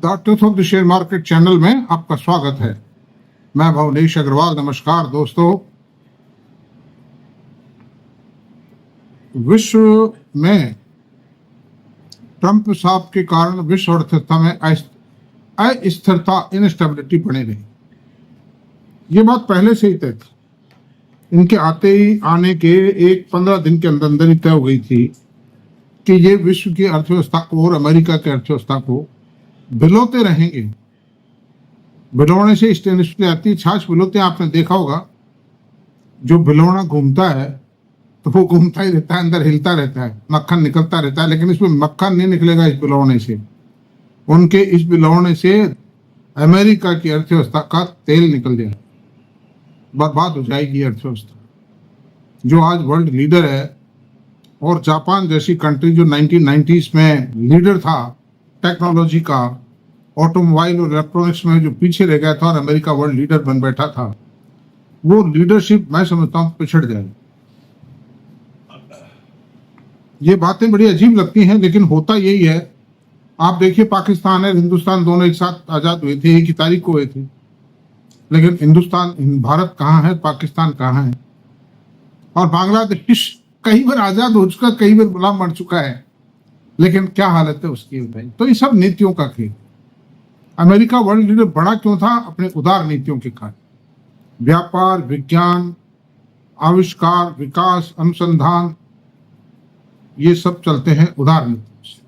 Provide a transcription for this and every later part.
The truth of the share market channel में आपका स्वागत है। मैं भवनेश अग्रवाल। नमस्कार दोस्तों। विश्व में ट्रंप साहब के कारण विश्व अर्थव्यवस्था में अस्थिरता, इनस्टेबिलिटी बनी रही। ये बात पहले से ही तय थी। इनके आने के 15 दिन के अंदर अंदर ही तय हो गई थी कि ये विश्व की अर्थव्यवस्था को और अमेरिका की अर्थव्यवस्था को बिलोते रहेंगे। बिलोने से स्टेनलेस आती है, छाछ बिलोते आपने देखा होगा। जो बिलोना घूमता है तो वो घूमता ही रहता है, अंदर हिलता रहता है, मक्खन निकलता रहता है, लेकिन इसमें मक्खन नहीं निकलेगा इस बिलोने से। उनके इस बिलोने से अमेरिका की अर्थव्यवस्था का तेल निकल जाए, बर्बाद हो जाएगी अर्थव्यवस्था। जो आज वर्ल्ड लीडर है, और जापान जैसी कंट्री जो 1990s में लीडर था टेक्नोलॉजी का, ऑटोमोबाइल और इलेक्ट्रॉनिक्स में जो पीछे रह गया था, और अमेरिका वर्ल्ड लीडर बन बैठा था, वो लीडरशिप मैं समझता हूं पिछड़ जाएगी। ये बातें बड़ी अजीब लगती हैं, लेकिन होता यही है। आप देखिए, पाकिस्तान और हिंदुस्तान दोनों एक साथ आजाद हुए थे, एक ही तारीख को हुए थे, लेकिन भारत कहाँ है, पाकिस्तान कहाँ है। और बांग्लादेश कई बार आजाद हो चुका, कई बार गुलाम बन चुका है, लेकिन क्या हालत है उसकी बताइए। तो ये सब नीतियों का खेल। अमेरिका वर्ल्ड लीडर बड़ा क्यों था? अपने उदार नीतियों के कारण। व्यापार, विज्ञान, आविष्कार, विकास, अनुसंधान, ये सब चलते हैं उदार नीति से।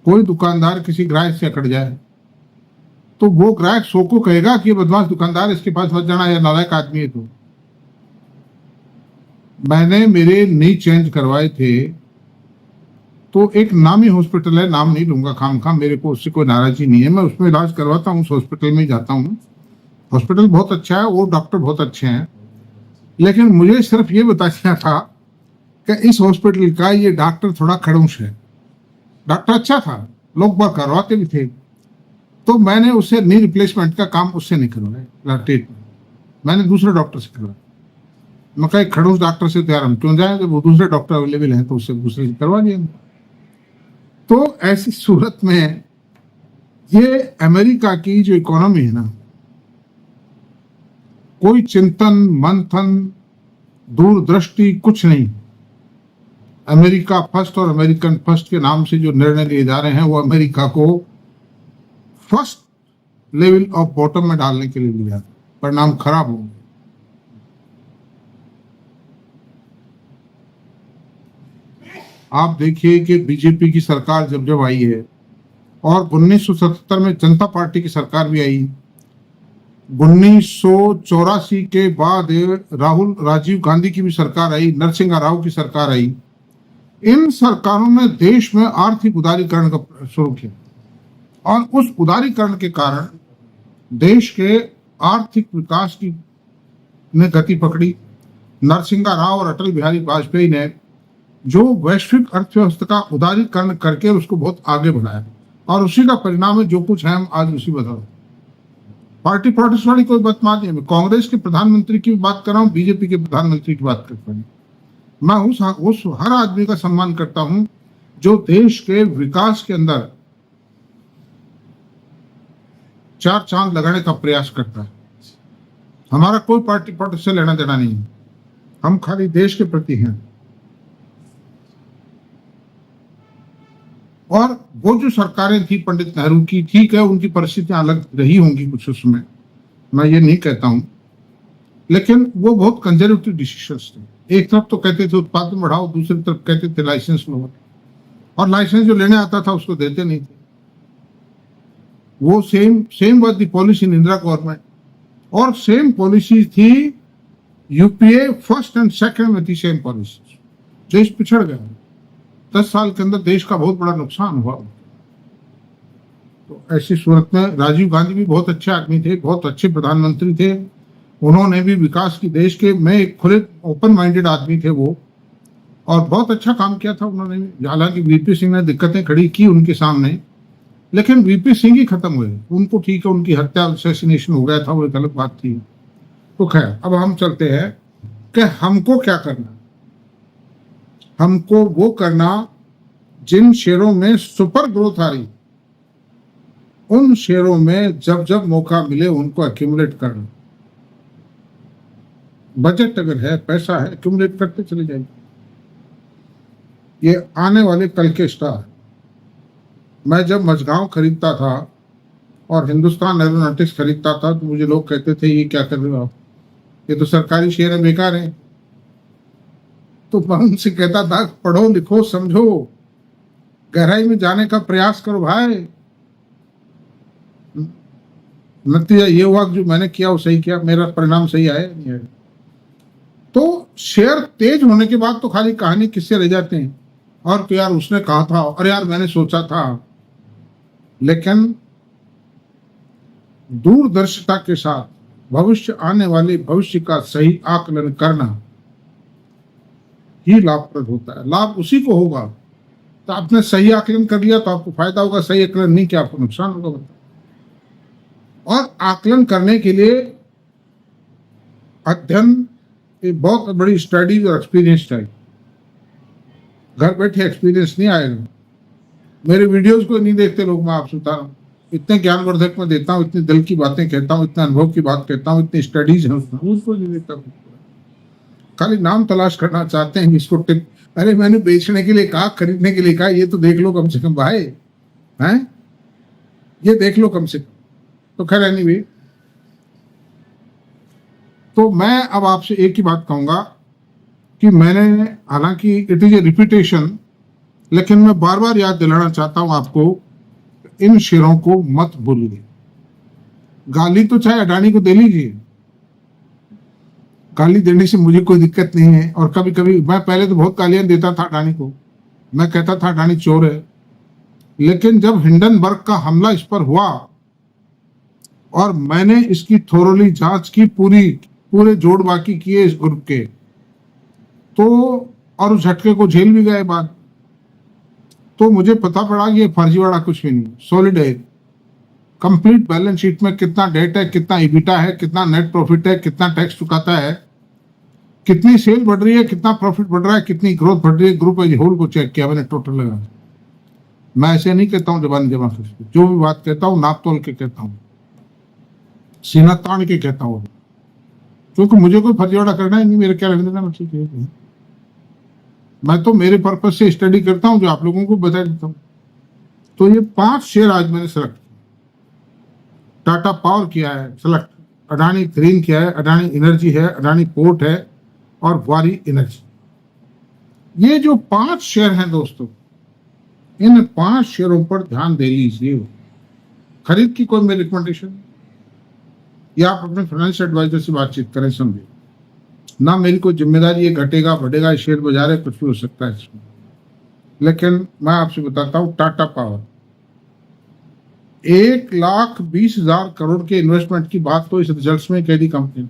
कोई दुकानदार किसी ग्राहक से अकड़ जाए तो वो ग्राहक 100 को कहेगा कि बदमाश दुकानदार, इसके पास मत जाना, या नालायक आदमी है। तो मैंने मेरे नी चेंज करवाए थे, तो एक नामी हॉस्पिटल है, नाम नहीं लूंगा खामखा, मेरे को उससे कोई नाराजगी नहीं है, मैं उसमें इलाज करवाता हूँ, उस हॉस्पिटल में जाता हूँ। हॉस्पिटल बहुत अच्छा है, वो डॉक्टर बहुत अच्छे हैं, लेकिन मुझे सिर्फ ये बताना था कि इस हॉस्पिटल का ये डॉक्टर थोड़ा खड़ूस है। डॉक्टर अच्छा था, लोग बात करवाते भी थे, तो मैंने उससे नी रिप्लेसमेंट का काम उससे नहीं करवाया, ट्रीटमेंट मैंने दूसरे डॉक्टर से करवाया। मैं कहा खड़ूस डॉक्टर से तैयार हम क्यों जाए, जब वो दूसरे डॉक्टर अवेलेबल हैं तो उससे दूसरे से करवा दिए। तो ऐसी सूरत में ये अमेरिका की जो इकोनॉमी है ना, कोई चिंतन मंथन दूरदृष्टि कुछ नहीं। अमेरिका फर्स्ट और अमेरिकन फर्स्ट के नाम से जो निर्णय लिए जा रहे हैं, वो अमेरिका को फर्स्ट लेवल ऑफ बॉटम में डालने के लिए लिया, परिणाम खराब होंगे। आप देखिए कि बीजेपी की सरकार जब जब आई है, और 1977 में जनता पार्टी की सरकार भी आई, 1984 के बाद राजीव गांधी की भी सरकार आई, नरसिंह राव की सरकार आई। इन सरकारों ने देश में आर्थिक उदारीकरण का शुरू किया, और उस उदारीकरण के कारण देश के आर्थिक विकास की ने गति पकड़ी। नरसिंह राव और अटल बिहारी वाजपेयी ने जो वैश्विक अर्थव्यवस्था का उदारीकरण करके उसको बहुत आगे बढ़ाया, और उसी का परिणाम है जो कुछ है, हम आज उसी बता रहे। पार्टी प्रोटेस्ट वाली कोई बात नहीं है। मैं कांग्रेस के प्रधानमंत्री की बात कर रहा हूँ, बीजेपी के प्रधानमंत्री की बात करता हूँ। मैं उस हर आदमी का सम्मान करता हूं जो देश के विकास के अंदर 4 चांद लगाने का प्रयास करता है। हमारा कोई पार्टी प्रोटेस्ट से लेना देना नहीं है, हम खाली देश के प्रति हैं। और वो जो सरकारें थी पंडित नेहरू की, ठीक है, उनकी परिस्थितियां अलग रही होंगी कुछ उसमें, मैं ये नहीं कहता हूं, लेकिन वो बहुत कंजर्वेटिव डिसीजंस थे। एक तरफ तो कहते थे उत्पादन बढ़ाओ, दूसरी तरफ कहते थे लाइसेंस लो, और लाइसेंस जो लेने आता था उसको देते नहीं थे। वो same was the policy in Indira government, और सेम पॉलिसी थी यूपीए फर्स्ट एंड सेकंड में थी, सेम पॉलिसी। देश पिछड़ गया, 10 साल के अंदर देश का बहुत बड़ा नुकसान हुआ। तो ऐसी सूरत में राजीव गांधी भी बहुत अच्छे आदमी थे, बहुत अच्छे प्रधानमंत्री थे। उन्होंने भी विकास की देश के में एक खुले ओपन माइंडेड आदमी थे वो, और बहुत अच्छा काम किया था उन्होंने भी। हालांकि वीपी सिंह ने दिक्कतें खड़ी की उनके सामने, लेकिन वीपी सिंह ही खत्म हुए। उनको ठीक है, उनकी हत्या असैसिनेशन हो गया था, वो एक अलग बात थी। तो खैर, अब हम चलते हैं कि हमको क्या करना। हमको वो करना जिन शेयरों में सुपर ग्रोथ आ रही, उन शेयरों में जब जब मौका मिले उनको एक्यूमुलेट करना। बजट अगर है, पैसा है, एक्यूमुलेट करते चले जाइए। ये आने वाले कल के स्टार। मैं जब मझगांव खरीदता था और हिंदुस्तान एरोनॉटिक्स खरीदता था तो मुझे लोग कहते थे ये क्या कर रहे हो आप, ये तो सरकारी शेयर है, बेकार है। तो मैं उनसे कहता था पढ़ो लिखो समझो, गहराई में जाने का प्रयास करो भाई। नतीजा ये हुआ जो मैंने किया वो सही किया, मेरा परिणाम सही आया नहीं आया। तो शेयर तेज होने के बाद तो खाली कहानी किससे रह जाते हैं, और तो यार उसने कहा था, और यार मैंने सोचा था। लेकिन दूरदर्शिता के साथ भविष्य, आने वाले भविष्य का सही आकलन करना ही लाभप्रद होता है। लाभ उसी को होगा तो आपने सही आकलन कर लिया तो आपको फायदा होगा, सही आकलन नहीं किया आपको नुकसान होगा। और आकलन करने के लिए अध्ययन, एक बहुत बड़ी स्टडी और एक्सपीरियंस चाहिए। घर बैठे एक्सपीरियंस नहीं आएगा। मेरे वीडियोस को नहीं देखते लोग, मैं आपसे बता रहा हूँ। इतने ज्ञानवर्धक में देता हूँ, इतनी दिल की बातें कहता हूँ, इतने अनुभव की बात कहता हूँ, इतनी स्टडीज है उसको नहीं देखता। खाली नाम तलाश करना चाहते हैं इसको टिप, अरे मैंने बेचने के लिए कहा, खरीदने के लिए कहा, ये तो देख लो कम से कम भाई, हैं ये देख लो कम से कम। तो खैर एनीवे, तो मैं अब आपसे एक ही बात कहूंगा कि मैंने, हालांकि इट इज ए रिपीटेशन, लेकिन मैं बार बार याद दिलाना चाहता हूं आपको, इन शेयरों को मत भूलिए। गाली तो चाहे अडानी को दे लीजिए, गाली देने से मुझे कोई दिक्कत नहीं है। और कभी कभी मैं पहले तो बहुत गालियां देता था अडानी को, मैं कहता था अडानी चोर है। लेकिन जब हिंडनबर्ग का हमला इस पर हुआ और मैंने इसकी थोरोली जांच की, पूरे जोड़ बाकी किए इस ग्रुप के, तो और उस झटके को झेल भी गए बाद, तो मुझे पता पड़ा कि ये फर्जीवाड़ा कुछ भी नहीं, सॉलिड है। कंप्लीट बैलेंस शीट में कितना डेट है, कितना इबिटा है, कितना नेट प्रॉफिट है, कितना टैक्स चुकाता है, कितनी सेल बढ़ रही है, कितना प्रॉफिट बढ़ रहा है, कितनी ग्रोथ बढ़ रही है। ग्रुप एज होल को चेक किया मैंने, टोटल लगा। मैं ऐसे नहीं कहता हूँ जबान जमा कर, जो भी बात कहता हूँ नाप तोल के कहता हूँ, सीना तान के कहता हूँ, क्योंकि मुझे कोई फर्जीवाड़ा करना ही नहीं, मेरे क्या लगने देना ठीक है। मैं तो मेरे पर्पज से स्टडी करता हूं, जो आप लोगों को बता देता हूं। तो ये 5 शेयर आज मैंने सेलेक्ट किया। टाटा पावर किया है सेलेक्ट, अडानी ग्रीन किया है, अडानी एनर्जी है, अडानी पोर्ट है, और वारी एनर्जी। ये जो 5 शेयर हैं दोस्तों, इन 5 शेयरों पर ध्यान दे लीजिए। खरीद की कोई मेरी रिकमेंडेशन, या आप अपने फाइनेंशियल एडवाइजर से बातचीत करें, समझे ना, मेरी कोई जिम्मेदारी ये घटेगा बढ़ेगा, शेयर बाजार है, कुछ भी हो सकता है इसमें। लेकिन मैं आपसे बताता हूं, टाटा पावर 1,20,000 करोड़ के इन्वेस्टमेंट की बात तो इस रिजल्ट्स में कह दी कंपनी ने,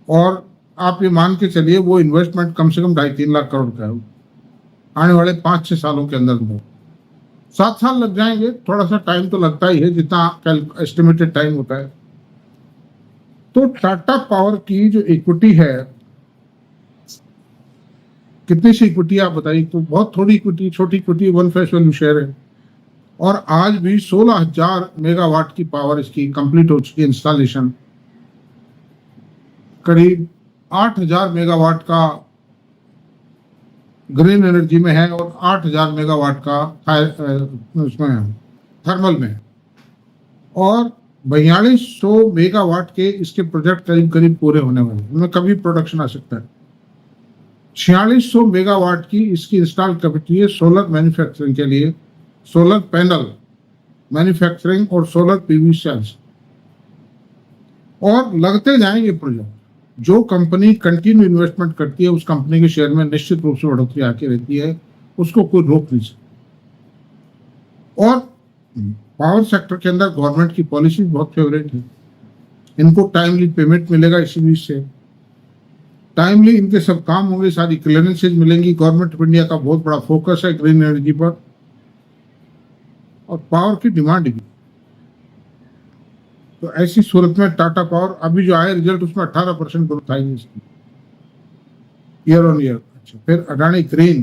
और आप ये मान के चलिए वो इन्वेस्टमेंट कम से कम 2.5-3 लाख करोड़ का है, आने वाले 5-6 सालों के अंदर में। 7 साल लग जाएंगे, थोड़ा सा टाइम तो लगता ही है, जितना एस्टिमेटेड टाइम होता है। तो टाटा पावर की जो इक्विटी है, कितनी सी इक्विटी आप बताइए, तो बहुत थोड़ी इक्विटी, छोटी इक्विटी, 1 फेस वैल्यू शेयर है। और आज भी 16,000 मेगावाट की पावर इसकी कंप्लीट हो चुकी है इंस्टॉलेशन, करीब 8,000 मेगावाट का ग्रीन एनर्जी में है, और 8,000 मेगावाट का उसमें थर्मल में, और 4200 मेगावाट के इसके प्रोजेक्ट करीब करीब पूरे होने वाले, उनमें कभी प्रोडक्शन आ सकता है। 4600 मेगावाट की इसकी इंस्टॉल कैपेसिटी है सोलर मैन्युफैक्चरिंग के लिए, सोलर पैनल मैन्युफैक्चरिंग और सोलर पीवी सेल्स, और लगते जाएंगे प्रोजेक्ट। जो कंपनी कंटिन्यू इन्वेस्टमेंट करती है उस कंपनी के शेयर में निश्चित रूप से बढ़ोतरी आके रहती है, उसको कोई रोक नहीं सकता। और पावर सेक्टर के अंदर गवर्नमेंट की पॉलिसी बहुत फेवरेट है, इनको टाइमली पेमेंट मिलेगा, इसी बीच से टाइमली इनके सब काम होंगे, सारी क्लियरेंसेज मिलेंगी। गवर्नमेंट ऑफ इंडिया का बहुत बड़ा फोकस है ग्रीन एनर्जी पर, और पावर की डिमांड भी। तो ऐसी सूरत में टाटा पावर, अभी जो आए रिजल्ट उसमें 18% ग्रोथ आई इसकी ईयर ऑन ईयर। अच्छा, फिर अडानी ग्रीन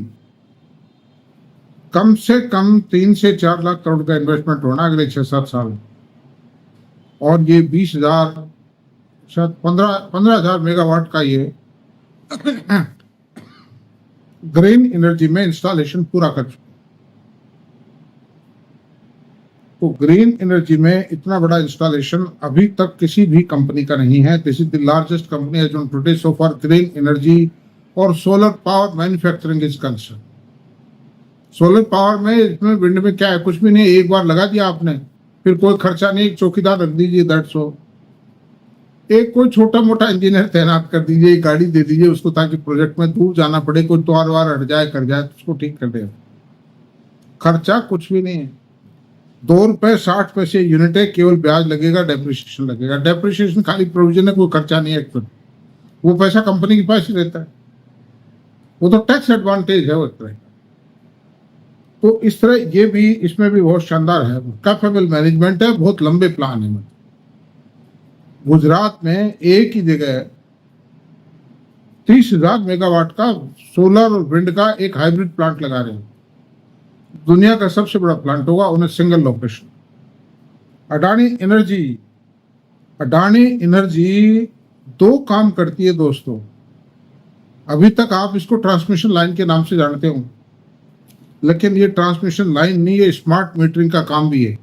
कम से कम 3 से 4 लाख करोड़ का इन्वेस्टमेंट होना अगले 6-7 साल में। और ये 20,000 शायद 15,000 मेगावाट का ये ग्रीन एनर्जी में इंस्टॉलेशन पूरा कर चुका। तो ग्रीन एनर्जी में इतना बड़ा इंस्टॉलेशन अभी तक किसी भी कंपनी का नहीं है। This is the largest company as on today so for green energy और solar power manufacturing is concern. Solar power में, इसमें विंड में क्या है, कुछ भी नहीं, एक बार लगा दिया आपने, फिर कोई खर्चा नहीं, एक चौकीदार रख दीजिए, दैट्स ऑल। एक कोई छोटा मोटा इंजीनियर तैनात कर दीजिए, एक गाड़ी दे दीजिए उसको, ताकि प्रोजेक्ट में दूर जाना पड़े, कोई त्योहार वार हट जाए कर जाए तो उसको ठीक कर दे। खर्चा कुछ भी नहीं है, 2 रुपए 60 पैसे यूनिट है, केवल ब्याज लगेगा, डेप्रिसिएशन लगेगा। डेप्रिसिएशन खाली प्रोविजन है, कोई खर्चा नहीं है, वो पैसा कंपनी के पास ही रहता है, वो तो टैक्स एडवांटेज है वो तरह। तो इस तरह ये भी, इसमें भी बहुत शानदार है, कैपेबल मैनेजमेंट है, बहुत लंबे प्लान है। गुजरात में एक ही जगह 30,000 मेगावाट का सोलर और विंड का एक हाइब्रिड प्लांट लगा रहे हैं। दुनिया का सबसे बड़ा प्लांट होगा, उन्हें सिंगल लोकेशन। अडानी एनर्जी 2 काम करती है दोस्तों। अभी तक आप इसको ट्रांसमिशन लाइन के नाम से जानते हो, लेकिन ये ट्रांसमिशन लाइन नहीं है, स्मार्ट मीटरिंग का काम भी है।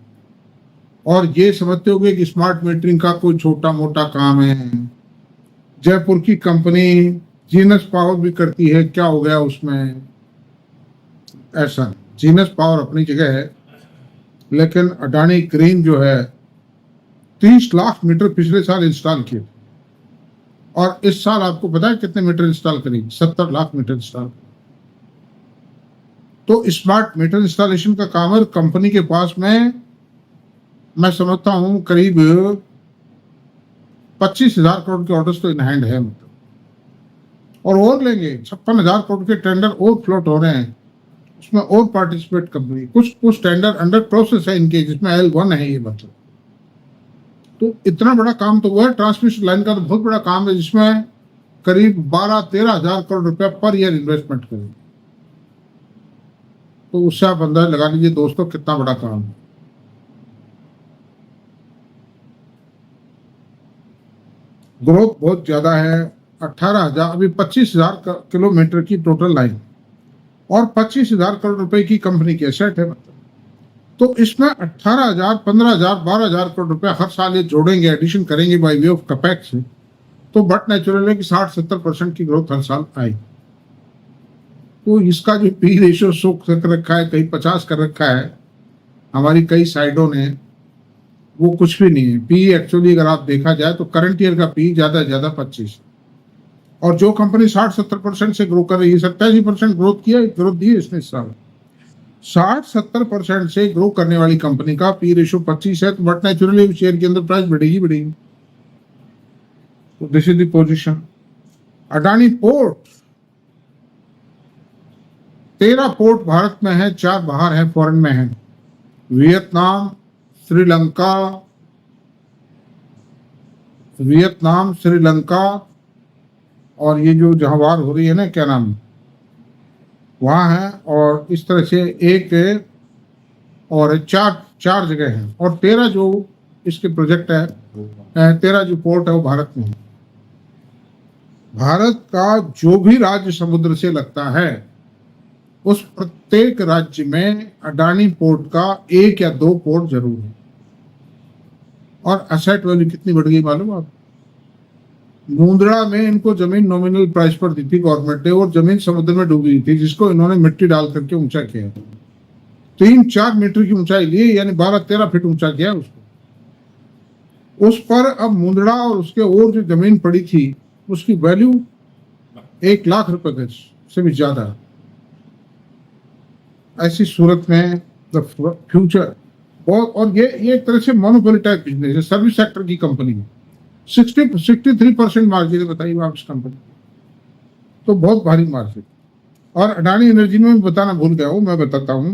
और ये समझते होंगे कि स्मार्ट मीटरिंग का कोई छोटा मोटा काम है। जयपुर की कंपनी जीनस पावर भी करती है, क्या हो गया उसमें? ऐसा जीनस पावर अपनी जगह है, लेकिन अडानी ग्रीन जो है 30 लाख मीटर पिछले साल इंस्टॉल किए, और इस साल आपको पता है कितने मीटर इंस्टॉल करेंगे? 70 लाख मीटर इंस्टॉल। तो स्मार्ट मीटर इंस्टॉलेशन का काम है। कंपनी के पास में मैं समझता हूं करीब 25,000 करोड़ के ऑर्डर्स तो इन हैंड है, मतलब, और लेंगे। 56,000 करोड़ के टेंडर और फ्लोट हो रहे हैं, उसमें और पार्टिसिपेट कंपनी, कुछ टेंडर अंडर प्रोसेस है इनके, जिसमें L1 है ये, मतलब। तो इतना बड़ा काम तो हुआ है। ट्रांसमिशन लाइन का तो बहुत बड़ा काम है, जिसमें करीब 12-13,000 करोड़ रुपया पर ईयर इन्वेस्टमेंट करेंगे। तो उससे आप अंदाजा लगा लीजिए दोस्तों कितना बड़ा काम है। ग्रोथ बहुत ज्यादा है। 18,000, अभी 25,000 किलोमीटर की टोटल लाइन और 25,000 करोड़ रुपए की कंपनी की एसेट है, मतलब। तो इसमें 18,000, 15,000, 12,000 करोड़ रुपए हर साल ये जोड़ेंगे, एडिशन करेंगे बाय वे ऑफ कैपेक्स से। तो बट नेचुरल है कि 60-70% की ग्रोथ हर साल आएगी। तो इसका जो पी रेशियो 100 कर रखा है, कहीं 50 कर रखा है हमारी कई साइडों ने, वो कुछ भी नहीं है। पी एक्चुअली अगर आप देखा जाए तो करंट ईयर का पी ज्यादा से ज्यादा 25, और जो कंपनी 60-70% से ग्रो कर रही है, 87% ग्रोथ दी है इसने इस साल। 60-70% से ग्रो करने वाली कंपनी का पी रेशियो 25 है, तो बट नेचुरली शेयर की अंदर प्राइस बढ़ेगी। तो this is the position. Adani port, 13 port Bharat में है, 4 बाहर है, फॉरेन में है। वियतनाम, श्रीलंका और ये जो जहां वार हो रही है ना, क्या नाम, वहां है। और इस तरह से एक और 4 जगह है, और 13 जो इसके प्रोजेक्ट है, 13 जो पोर्ट है वो भारत में है। भारत का जो भी राज्य समुद्र से लगता है, उस प्रत्येक राज्य में अडानी पोर्ट का 1 या 2 पोर्ट जरूर है। और एसेट वैल्यू कितनी बढ़ गई मालूम आप? मुंद्रा में इनको जमीन नॉमिनल प्राइस पर दी थी गवर्नमेंट ने, और जमीन समुद्र में डूबी थी, जिसको इन्होंने मिट्टी डाल करके ऊंचा किया। 3-4 मीटर की ऊंचाई ली, यानी 12-13 फीट ऊंचा किया उसको। उस पर अब मुंद्रा और उसके और जो जमीन पड़ी थी, उसकी वैल्यू 1 लाख रुपए गज से भी ज्यादा। ऐसी सूरत में द फ्यूचर बहुत, और ये एक तरह से मोनोपोली टाइप बिजनेस है, सर्विस सेक्टर की कंपनी है। 63% मार्जिन है, बताइए आप इस कंपनी, तो बहुत भारी मार्जिन। और अडानी एनर्जी में बताना भूल गया हूं, मैं बताता हूं,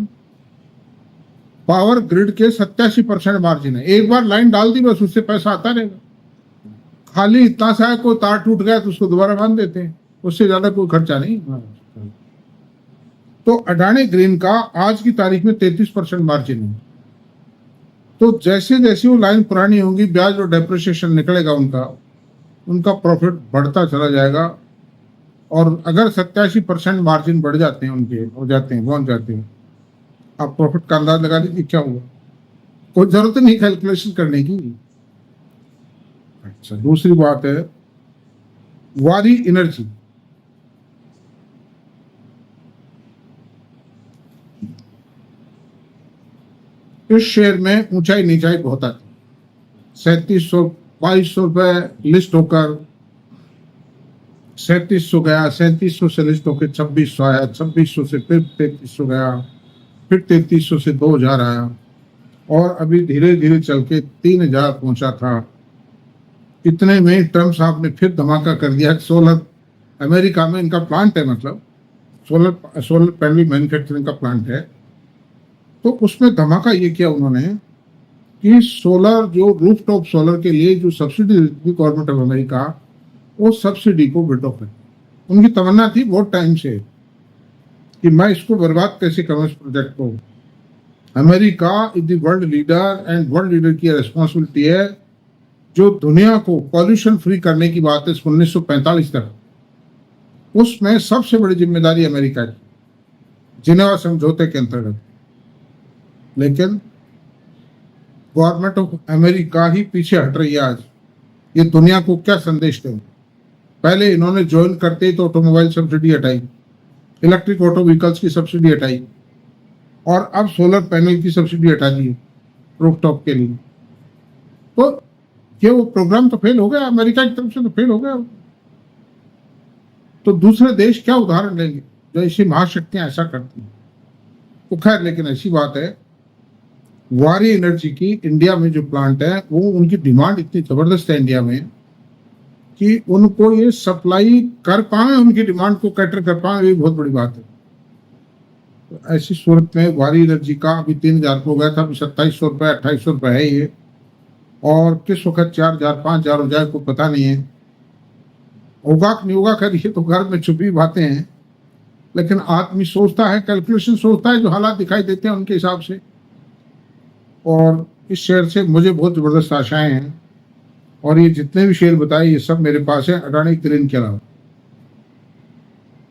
पावर ग्रिड के 87% मार्जिन है। एक बार लाइन डाल दी बस, उससे पैसा आता रहेगा। खाली इतना सा है, कोई तार टूट गया तो उसको दोबारा बांध देते हैं, उससे ज्यादा कोई खर्चा नहीं। तो अडानी ग्रीन का आज की तारीख में 33% मार्जिन है। तो जैसे जैसे वो लाइन पुरानी होगी, ब्याज और डेप्रिसिएशन निकलेगा उनका प्रॉफिट बढ़ता चला जाएगा। और अगर 87% मार्जिन बढ़ जाते हैं उनके, हो जाते हैं, पहुंच जाते हैं, आप प्रॉफिट का अंदाज लगा लीजिए क्या हुआ। कोई जरूरत नहीं कैलकुलेशन करने की। अच्छा, दूसरी बात है वारी एनर्जी। इस शेयर में ऊंचाई नीचाई बहुत आती है। 3700 2200 रुपए लिस्ट होकर 3700 गया, 3700 से लिस्ट होकर 2600 आया, 2600 से फिर 3300 गया, फिर 3300 से 2000 आया, और अभी धीरे धीरे चल के 3000 पहुंचा था। इतने में ट्रम्प साहब ने फिर धमाका कर दिया। सोलर, अमेरिका में इनका प्लांट है, मतलब सोलर पैनल मैन्युफैक्चरिंग का प्लांट है। तो उसमें धमाका ये किया उन्होंने कि सोलर, जो रूफटॉप सोलर के लिए जो सब्सिडी देती गवर्नमेंट ऑफ अमेरिका, वो सब्सिडी को विड्रॉ कर। उनकी तमन्ना थी बहुत टाइम से कि मैं इसको बर्बाद कैसे करूं इस प्रोजेक्ट को। America is the world leader, and world leader की रिस्पॉन्सिबिलिटी है जो दुनिया को पॉल्यूशन फ्री करने की बात है 1945 तक, उसमें सबसे बड़ी जिम्मेदारी अमेरिका की, जिनेवा समझौते के अंतर्गत। लेकिन गवर्नमेंट ऑफ अमेरिका ही पीछे हट रही है। आज ये दुनिया को क्या संदेश दें। पहले इन्होंने ज्वाइन करते ही तो ऑटोमोबाइल सब्सिडी हटाई, इलेक्ट्रिक ऑटो व्हीकल्स की सब्सिडी हटाई, और अब सोलर पैनल की सब्सिडी हटा दी रूफटॉप के लिए। तो ये वो प्रोग्राम तो फेल हो गया, अमेरिका की तरफ से तो फेल हो गया। तो दूसरे देश क्या उदाहरण लेंगे जो ऐसी महाशक्तियां ऐसा करती हैं। तो खैर, लेकिन ऐसी बात है, वारी एनर्जी की इंडिया में जो प्लांट है, वो उनकी डिमांड इतनी जबरदस्त है इंडिया में कि उनको ये सप्लाई कर पाए, उनकी डिमांड को कैटर कर पाए, ये बहुत बड़ी बात है। तो ऐसी सूरत में वारी एनर्जी का अभी 3000 हो गया था, अभी 2700 रुपये 2800 रुपये है ये, और किस वक्त 4000 5000 हो जाए को पता नहीं है। होगा कि नहीं होगा, खैर ये तो घर में छुपी बातें हैं। लेकिन आदमी सोचता है, कैलकुलेशन सोचता है, जो हालात दिखाई देते हैं उनके हिसाब से। और इस शेयर से मुझे बहुत ज़बरदस्त आशाएं हैं, और ये जितने भी शेयर बताए ये सब मेरे पास है, अडानी ग्रीन के अलावा।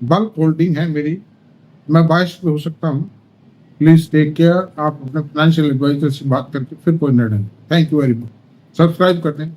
बल्क होल्डिंग है मेरी, मैं बायस्ड हो सकता हूँ। Please take care. आप अपने फाइनेंशियल एडवाइजर से बात करके फिर कोई निर्णय लें। Thank you very much. Subscribe कर दें।